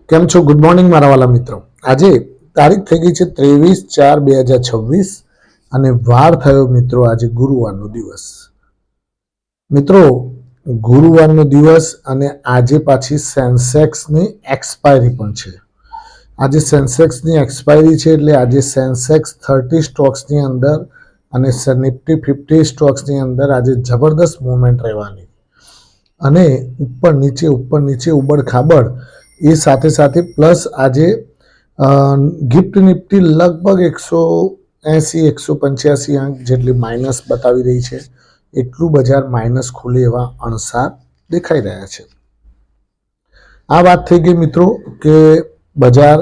કેમ છો? Good morning મારા વાલા મિત્રો. આજે તારીખ થઈ ગઈ છે 23/4/2026 અને વાર થયો મિત્રો આજે ગુરુવારનો દિવસ. મિત્રો, ગુરુવારનો દિવસ અને આજે પાછી સેન્સેક્સની એક્સપાયરી પણ છે. આજે સેન્સેક્સની એક્સપાયરી છે એટલે આજે સેન્સેક્સ 30 સ્ટોક્સની અંદર અને નિફ્ટી 50 સ્ટોક્સની અંદર આજે જબરદસ્ત મુવમેન્ટ રહેવાની અને ઉપર નીચે ઉબડ ખાબડ. એ સાથે સાથે પ્લસ આજે ગિફ્ટ નિફ્ટી લગભગ 180-185 અંક જેટલી માઇનસ બતાવી રહી છે. એટલું બજાર માઇનસ ખુલે એવા અણસાર દેખાઈ રહ્યા છે. આ વાત થઈ ગઈ મિત્રો કે બજાર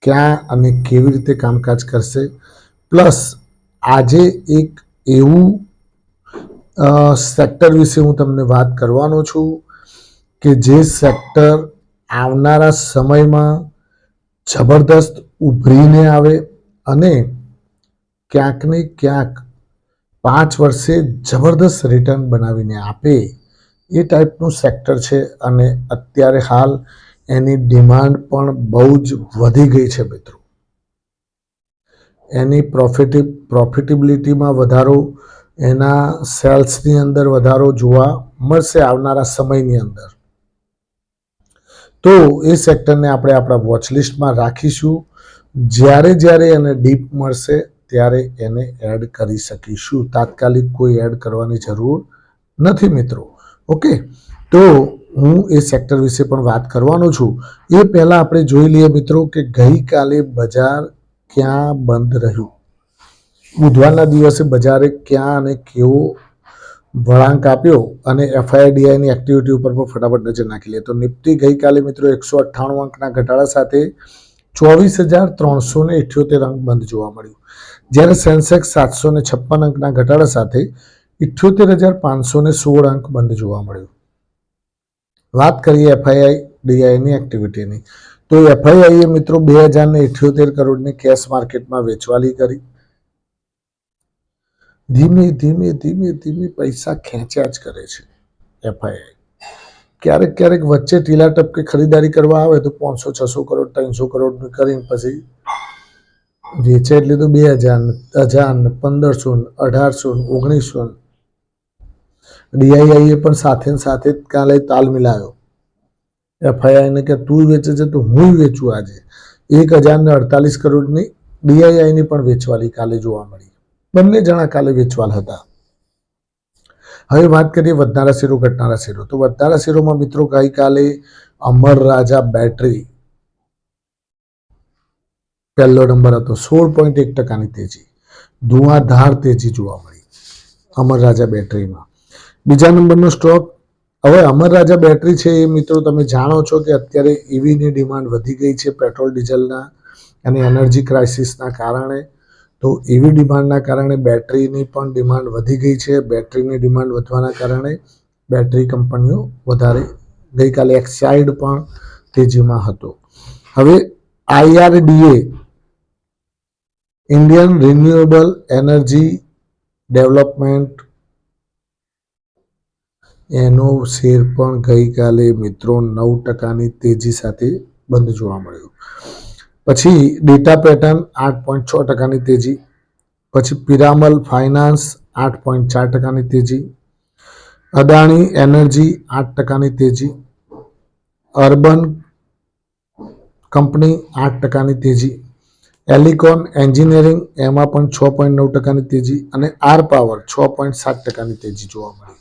ક્યાં અને કેવી રીતે કામકાજ કરશે. પ્લસ આજે એક એવું સેક્ટર વિશે હું તમને વાત કરવાનો છું કે જે સેક્ટર આવનારા સમયમાં જબરદસ્ત ઉભરીને આવે અને ક્યાંક ને ક્યાંક 5 વર્ષે જબરદસ્ત રિટર્ન બનાવીને આપે એ ટાઈપનું સેક્ટર છે. અને અત્યારે હાલ એની ડિમાન્ડ પણ બહુ જ વધી ગઈ છે મિત્રો. એની પ્રોફિટેબિલિટીમાં વધારો, એના સેલ્સની અંદર વધારો જોવા મળશે આવનારા સમયની અંદર. તો એ સેક્ટરને આપણે આપણા વોચ લિસ્ટમાં રાખીશું. જ્યારે એને ડીપ મળશે ત્યારે એને એડ કરી શકીશું. તાત્કાલિક કોઈ એડ કરવાની જરૂર નથી મિત્રો. ઓકે, તો હું એ સેક્ટર વિશે પણ વાત કરવાનો છું. એ પહેલાં આપણે જોઈ લઈએ મિત્રો કે ગઈકાલે બજાર ક્યાં બંધ રહ્યું. બુધવારના દિવસે બજારે ક્યાં અને કેવો વળાંક આપ્યો અને એફઆઈઆઈડીઆઈની એક્ટિવિટી ઉપર પણ ફટાફટ નજર નાખી લે. તો નિફ્ટી ગઈકાલે મિત્રો 198 અંકના ઘટાડા સાથે 24,378 અંક બંધ જોવા મળ્યું. જ્યારે સેન્સેક્સ 756 અંકના ઘટાડા સાથે 78,516 અંક બંધ જોવા મળ્યું. વાત કરીએ એફઆઈઆઈડીઆઈની એક્ટિવિટીની, તો એફઆઈઆઈએ મિત્રો 2,078 કરોડની કેશ માર્કેટમાં વેચવાલી કરી. ધીમે પૈસા ખેંચ્યા જ કરે છે એફઆઈઆઈ. ક્યારેક વચ્ચે ટીલા ટપકે ખરીદારી કરવા આવે તો 500-600 કરોડ 300 કરોડનું કરીને પછી વેચે એટલે તો 2,000, 1,000, 1,500, 1,800, 1,900. ડીઆઈઆઈએ પણ સાથે કાલે તાલ મિલાયો એફઆઈઆઈને કે તું વેચે છે તો હું વેચું. આજે 1,048 કરોડની ડીઆઈઆઈની પણ વેચવાલી કાલે જોવા મળી. બંને જણા કાલે વેચવાલ હતા. હવે વાત કરીએ વધનારા શેરો ઘટનારા શેરો. તો વધનારા શેરોમાં મિત્રો ગઈકાલે અમર રાજા બેટરી પહેલો નંબર હતો, 16.1% તેજી, ધુઆધાર તેજી જોવા મળી અમર રાજા બેટરીમાં. બીજા નંબરનો સ્ટોક, હવે અમર રાજા બેટરી છે એ મિત્રો તમે જાણો છો કે અત્યારે ઈવીની ડિમાન્ડ વધી ગઈ છે પેટ્રોલ ડીઝલના અને એનર્જી ક્રાઇસિસના કારણે. તો એવી ડિમાન્ડના કારણે બેટરીની પણ ડિમાન્ડ વધી ગઈ છે. બેટરીની ડિમાન્ડ વધવાના કારણે બેટરી કંપનીઓ વધારે ગઈકાલે એક્સાઇડ પણ તેજીમાં હતો. હવે આઈઆરડીએ ઇન્ડિયન રિન્યુએબલ એનર્જી ડેવલપમેન્ટ એનો શેર પણ ગઈકાલે મિત્રો 9%ની તેજી સાથે બંધ જોવા મળ્યો. પછી ડેટા પેટર્ન 8.6%ની તેજી. પછી પિરામલ ફાઇનાન્સ 8.4%ની તેજી. અદાણી એનર્જી 8%ની તેજી. અર્બન કંપની 8%ની તેજી. એલિકોન એન્જિનિયરિંગ એમાં પણ 6.9%ની તેજી અને આર પાવર 6.7%ની તેજી જોવા મળી.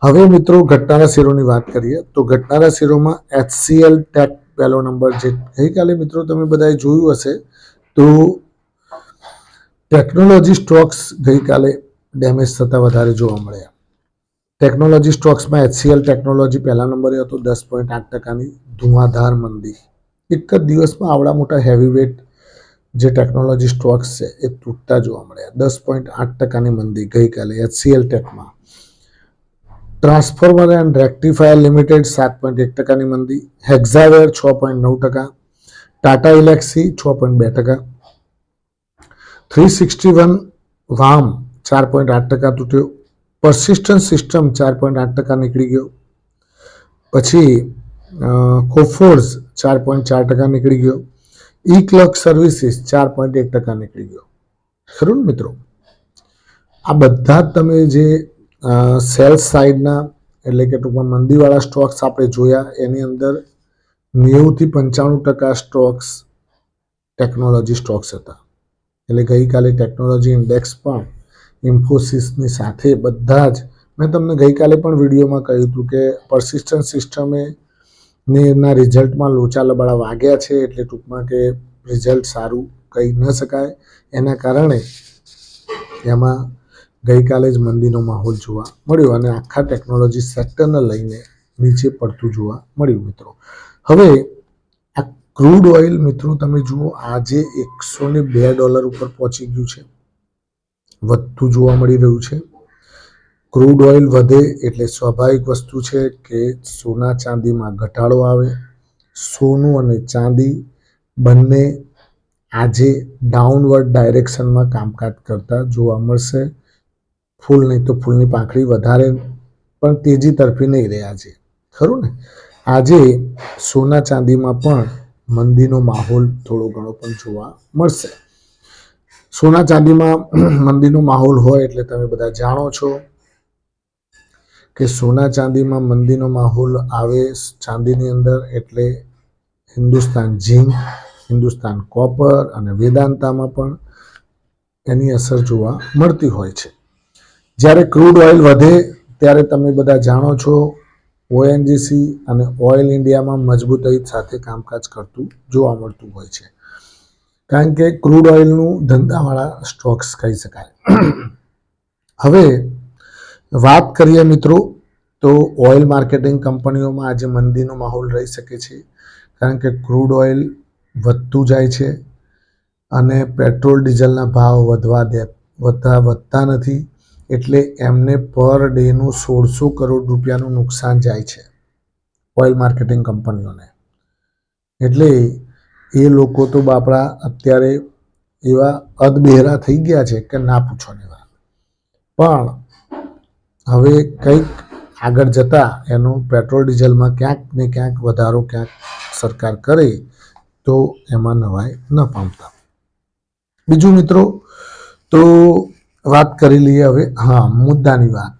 હવે મિત્રો ઘટનારા શેરોની વાત કરીએ તો ઘટનારા શેરોમાં એચસીએલ ટેક પહેલો નંબર. જે ગઈકાલે મિત્રો તમે બધાએ જોયું હશે તો ટેકનોલોજી સ્ટોક્સ ગઈકાલે ડેમેજ થતા વધારે જોવા મળ્યા. ટેકનોલોજી સ્ટોક્સમાં એચસીએલ ટેકનોલોજી પહેલા નંબરે હતો, 10.8%ની ધુઆધાર મંદી. એક જ દિવસમાં આવડા મોટા હેવીવેટ જે ટેકનોલોજી સ્ટોક્સ છે એ તૂટતા જોવા મળ્યા. 10.8%ની મંદી ગઈકાલે એચસીએલ ટેકમાં. ટ્રાન્સફોર્મર એન્ડ રેક્ટિફાયર લિમિટેડ 7.1%ની મંદી. હેક્ઝાવેર 6.9%. ટાટા ઇલેક્સી 6.2%. 361 વામ 4.8% તૂટ્યો. પરસિસ્ટન્ટ સિસ્ટમ 4.8% નીકળી ગયો. પછી કોફોર્સ 4.4% નીકળી ગયો, ઈ ક્લર્ક સર્વિસીસ 4.1% નીકળી ગયો. ખરું ને મિત્રો? આ બધા જ તમે જે સેલ્સ સાઇડના એટલે કે ટૂંકમાં મંદીવાળા સ્ટોક્સ આપણે જોયા એની અંદર 90 થી 95% સ્ટોક્સ ટેકનોલોજી સ્ટોક્સ હતા. એટલે ગઈકાલે ટેકનોલોજી ઇન્ડેક્સ પણ ઇન્ફોસિસની સાથે બધા જ, મેં તમને ગઈકાલે પણ વિડીયોમાં કહ્યું હતું કે પર્સિસ્ટન્ટ સિસ્ટમે ના રિઝલ્ટમાં લોચા લબાડા વાગ્યા છે, એટલે ટૂંકમાં કે રિઝલ્ટ સારું કહી ન શકાય. એના કારણે એમાં ગઈકાલે જ મંદીનો માહોલ જોવા મળ્યો અને આખા ટેકનોલોજી સેક્ટરને લઈને નીચે પડતું જોવા મળ્યું મિત્રો. હવે આ ક્રૂડ ઓઇલ મિત્રો તમે જુઓ આજે $102 ઉપર પહોંચી ગયું છે, વધતું જોવા મળી રહ્યું છે. ક્રૂડ ઓઇલ વધે એટલે સ્વાભાવિક વસ્તુ છે કે સોના ચાંદીમાં ઘટાડો આવે. સોનું અને ચાંદી બંને આજે ડાઉનવર્ડ ડાયરેક્શનમાં કામકાજ કરતા જોવા મળશે. ફૂલ નહીં તો ફૂલની પાંખડી વધારે પણ તેજી તરફી નહીં રહ્યા છે, ખરું ને? આજે સોના ચાંદીમાં પણ મંદીનો માહોલ થોડો ઘણો પણ જોવા મળશે. સોના ચાંદીમાં મંદીનો માહોલ હોય એટલે તમે બધા જાણો છો કે સોના ચાંદીમાં મંદીનો માહોલ આવે ચાંદીની અંદર એટલે હિન્દુસ્તાન ઝીંક, હિન્દુસ્તાન કોપર અને વેદાંતામાં પણ એની અસર જોવા મળતી હોય છે. જ્યારે ક્રૂડ ઓઇલ વધે ત્યારે તમે બધા જાણો છો ઓએનજીસી અને ઓઇલ ઇન્ડિયામાં મજબૂતાઈ સાથે કામકાજ કરતું જોવા મળતું હોય છે, કારણ કે ક્રૂડ ઓઇલનું ધંધાવાળા સ્ટોક્સ કહી શકાય. હવે વાત કરીએ મિત્રો તો ઓઇલ માર્કેટિંગ કંપનીઓમાં આજે મંદીનો માહોલ રહી શકે છે, કારણ કે ક્રૂડ ઓઇલ વધતું જાય છે અને પેટ્રોલ ડીઝલના ભાવ વધતા નથી, એટલે એમને પર ડેનું 1600 કરોડ રૂપિયાનું નુકસાન જાય છે ઓઇલ માર્કેટિંગ કંપનીઓને. એટલે એ લોકો તો બાપડા અત્યારે એવા અધબેહરા થઈ ગયા છે કે ના પૂછવાની વાત. પણ હવે કંઈક આગળ જતાં એનો પેટ્રોલ ડીઝલમાં ક્યાંક ને ક્યાંક વધારો ક્યાંક સરકાર કરે તો એમાં નવાઈ ન પામતા. બીજું મિત્રો તો વાત કરી લઈએ હવે મુદ્દાની વાત.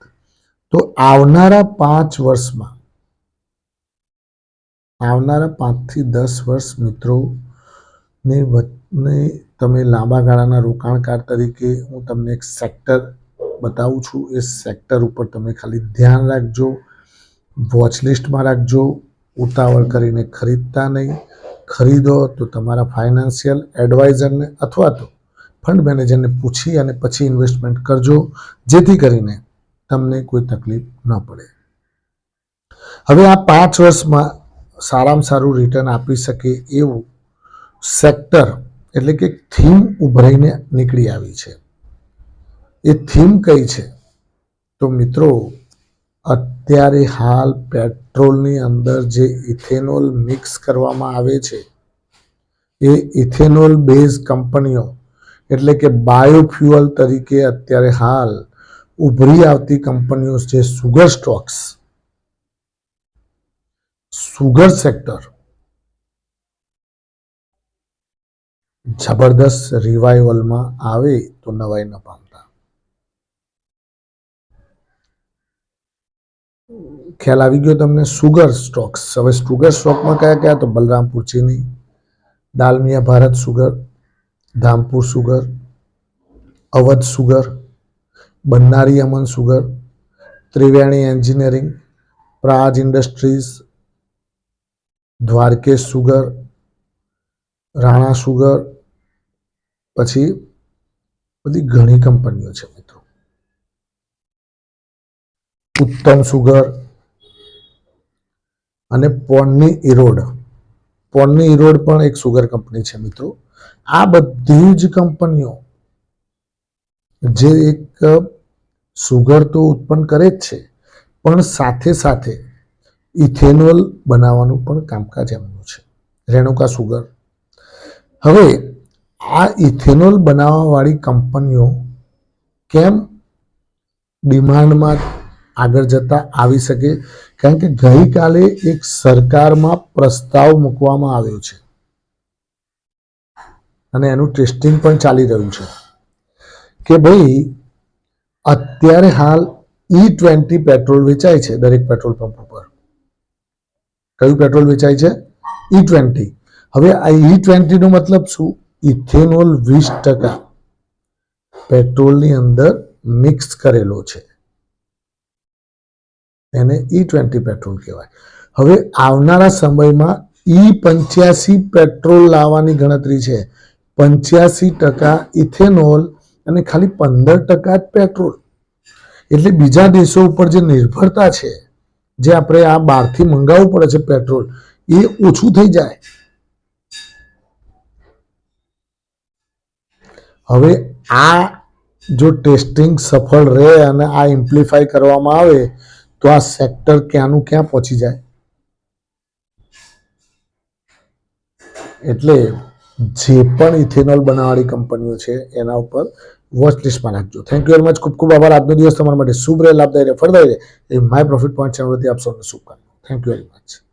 તો આવનારા 5 વર્ષમાં, આવનારા 5 થી 10 વર્ષ મિત્રો ને તમે લાંબા ગાળાના રોકાણકાર તરીકે હું તમને એક સેક્ટર બતાવું છું. એ સેક્ટર ઉપર તમે ખાલી ધ્યાન રાખજો, વોચ લિસ્ટમાં રાખજો. ઉતાવળ કરીને ખરીદતા નહીં. ખરીદો તો તમારા ફાઇનાન્શિયલ એડવાઇઝરને અથવા તો ફંડ મેનેજરને પૂછી અને પછી ઇન્વેસ્ટમેન્ટ કરજો, જેથી કરીને તમને કોઈ તકલીફ ન પડે. હવે આ 5 વર્ષમાં સારામાં સારું રિટર્ન આપી શકે એવું સેક્ટર એટલે કે થીમ ઉભરાઈને નીકળી આવી છે. એ થીમ કઈ છે? તો મિત્રો અત્યારે હાલ પેટ્રોલની અંદર જે ઇથેનોલ મિક્સ કરવામાં આવે છે એ ઇથેનોલ બેઝ કંપનીઓ એટલે કે બાયોફ્યુઅલ તરીકે અત્યારે હાલ ઉભરી આવતી કંપનીઓ છે. સુગર સ્ટોક્સ, સુગર સેક્ટર જબરદસ્ત રિવાઇવલમાં આવે તો નવાઈ ન પામતા. ખ્યાલ આવી ગયો તમને? Sugar Stokes. હવે સુગર સ્ટોકમાં કયા કયા? તો Balrampur Chini, Dalmia Bharat sugar, Dhampur sugar, Awadh sugar, Bannari Amman sugar, Triveni engineering, Praj industries, Dwarikesh sugar, Rana sugar, પછી બધી ઘણી કંપનીઓ છે મિત્રો. ઉત્તમ સુગર અને પોન્ની ઇરોડ. પોન્ની ઇરોડ પણ એક સુગર કંપની છે મિત્રો. આ બધી જ કંપનીઓ જે એક સુગર તો ઉત્પન્ન કરે જ છે, પણ સાથે સાથે ઇથેનોલ બનાવવાનું પણ કામકાજ એમનું છે. રેણુકા સુગર. હવે આ ઇથેનોલ બનાવવાવાળી કંપનીઓ કેમ ડિમાન્ડમાં આગળ જતા આવી શકે, કારણ કે ગઈકાલે એક સરકારમાં પ્રસ્તાવ મૂકવામાં આવ્યો છે અને એનું ટેસ્ટિંગ પણ ચાલી રહ્યું છે કે ભાઈ અત્યારે હાલ E20 પેટ્રોલ વેચાય છે દરેક પેટ્રોલ પંપ ઉપર. કયું પેટ્રોલ વેચાય છે? E20. હવે આ E20 નો મતલબ શું? ઇથેનોલ 20% પેટ્રોલની અંદર મિક્સ કરેલો છે, એને E20 પેટ્રોલ કહેવાય. હવે આવનારા સમયમાં E85 પેટ્રોલ લાવવાની ગણતરી છે. 85% ઇથેનોલ અને ખાલી 15% જ પેટ્રોલ. એટલે બીજા દેશો ઉપર જે નિર્ભરતા છે, જે આપણે આ બહારથી મંગાવવું પડે છે પેટ્રોલ, એ ઓછું થઈ જાય. હવે આ જો ટેસ્ટિંગ સફળ રહે અને આ ઇમ્પ્લિફાય કરવામાં આવે તો આ સેક્ટર ક્યાંનું ક્યાં પહોંચી જાય. એટલે જે પણ ઇથેનોલ બનાવવાળી કંપનીઓ છે એના ઉપર વોચ લિસ્ટમાં રાખજો. Thank you very much. ખૂબ ખૂબ આભાર. આજનો દિવસ તમારા માટે શુભ રહે, લાભદાયી રહે, ફળદાયી રહે એ માય પ્રોફિટ પોઈન્ટ ચેનલ વતી આપ સૌને શુભકામનાઓ. Thank you very much.